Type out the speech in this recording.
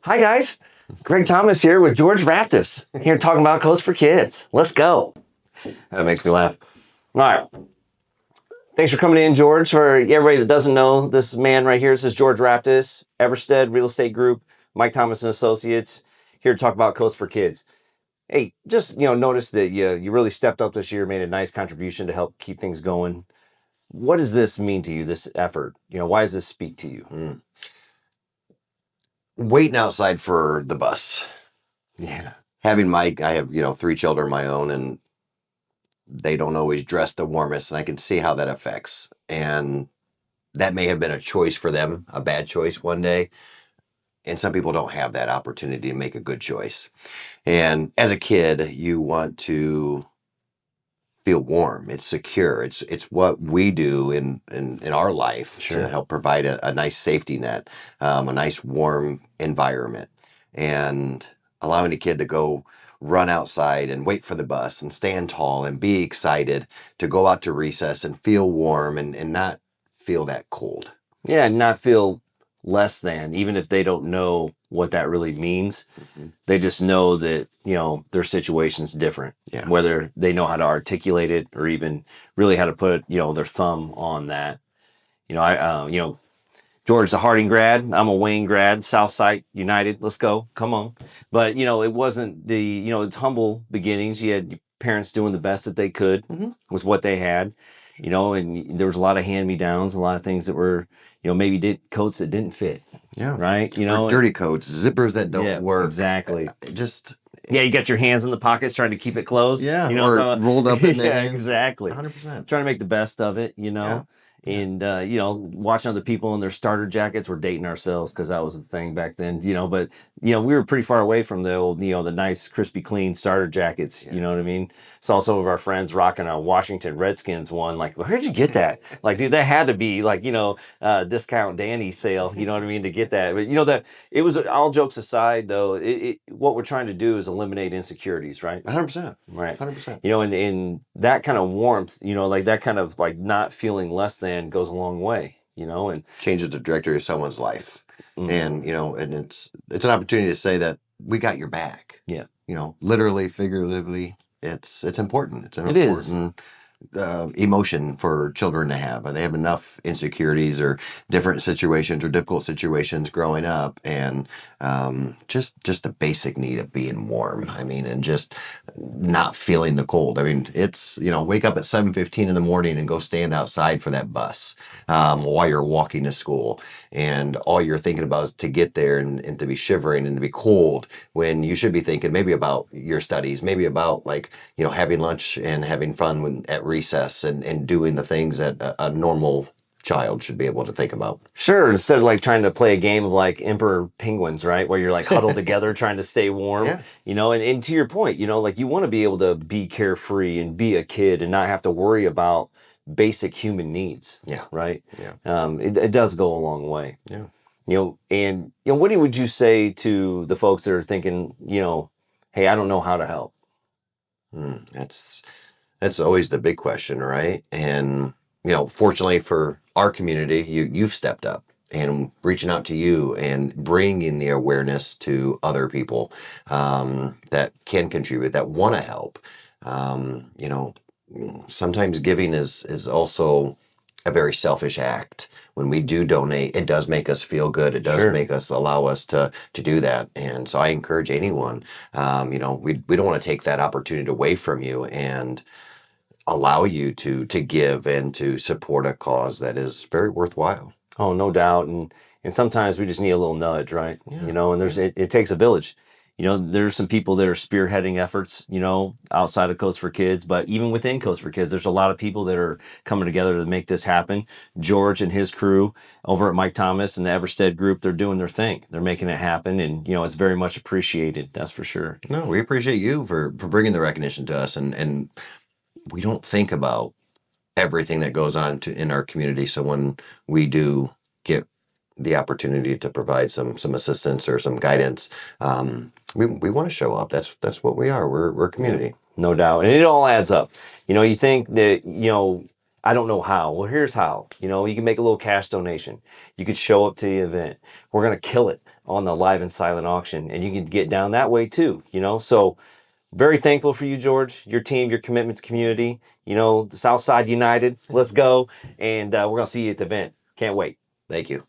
Hi guys, Greg Thomas here with George Raptis. Here talking about Codes for Kids. Let's go. That makes me laugh. All right. Thanks for coming in, George. For everybody that doesn't know, this man right here, this is George Raptis, Everstead Real Estate Group, Mike Thomas and Associates, here to talk about Codes for Kids. Hey, just notice that you really stepped up this year, made a nice contribution to help keep things going. What does this mean to you, this effort? Why does this speak to you? Waiting outside for the bus. Yeah. Having Mike, I have, 3 children of my own, and they don't always dress the warmest, and I can see how that affects. And that may have been a choice for them, a bad choice one day. And some people don't have that opportunity to make a good choice. And as a kid, you want to feel warm. It's secure. It's what we do in our life to help provide a nice safety net, a nice warm environment, and allowing a kid to go run outside and wait for the bus and stand tall and be excited to go out to recess and feel warm and not feel that cold. Yeah, and not feel less than, even if they don't know what that really means. They just know that, their situation's different. Yeah. Whether they know how to articulate it or even really how to put, their thumb on that. George's a Harding grad. I'm a Wayne grad. Southside United. Let's go. Come on. But, it wasn't it's humble beginnings. You had parents doing the best that they could with what they had, and there was a lot of hand-me-downs, a lot of things that were, maybe coats that didn't fit. Yeah. Right. Or dirty coats, zippers that don't work. Exactly. Yeah, you got your hands in the pockets trying to keep it closed. Yeah. Or rolled up in the hands. Exactly. 100%. Trying to make the best of it, Yeah. And, watching other people in their starter jackets. We're dating ourselves because that was the thing back then, but, we were pretty far away from the old, the nice, crispy, clean starter jackets. You know what I mean? Saw some of our friends rocking a Washington Redskins one. Like, where'd you get that? Like, dude, that had to be like, discount Danny sale, you know what I mean, to get that. But, that it was, all jokes aside, though, what we're trying to do is eliminate insecurities, right? 100%. Right. 100%. And that kind of warmth, like that kind of like not feeling less than goes a long way, and changes the trajectory of someone's life. And, and it's an opportunity to say that we got your back. Yeah. Literally, figuratively, it's important. It's an It important emotion for children to have. They have enough insecurities or different situations or difficult situations growing up, and just the basic need of being warm. I mean, and just not feeling the cold. I mean, it's, wake up at 7:15 in the morning and go stand outside for that bus while you're walking to school, and all you're thinking about is to get there and to be shivering and to be cold, when you should be thinking maybe about your studies, maybe about having lunch and having fun at recess and doing the things that a normal child should be able to think about. Sure. Instead of like trying to play a game of like Emperor Penguins, right? Where you're like huddled together trying to stay warm, and to your point, like you want to be able to be carefree and be a kid and not have to worry about basic human needs. Yeah. Right. Yeah. It does go a long way. Yeah. And what would you say to the folks that are thinking, hey, I don't know how to help? That's always the big question, right? And fortunately for our community, you've stepped up and reaching out to you and bringing the awareness to other people that can contribute, that want to help. Sometimes giving is also a very selfish act. When we do donate, it does make us feel good. It does make us, allow us to do that. And so I encourage anyone, we don't want to take that opportunity away from you and allow you to give and to support a cause that is very worthwhile. Oh, no doubt. And sometimes we just need a little nudge, right? Yeah. And it takes a village. There's some people that are spearheading efforts, outside of Coast for Kids, but even within Coast for Kids, there's a lot of people that are coming together to make this happen. George and his crew over at Mike Thomas and the Everstead group, they're doing their thing. They're making it happen. And, it's very much appreciated. That's for sure. No, we appreciate you for bringing the recognition to us. And we don't think about everything that goes on in our community. So when we do get the opportunity to provide some assistance or some guidance, we want to show up. That's what we are. We're community. Yeah, no doubt. And it all adds up. You think that, I don't know how. Well, here's how. You can make a little cash donation. You could show up to the event. We're going to kill it on the live and silent auction, and you can get down that way too, you know. So very thankful for you, George, your team, your commitment to community, you know, the Southside United. Let's go. And we're going to see you at the event. Can't wait. Thank you.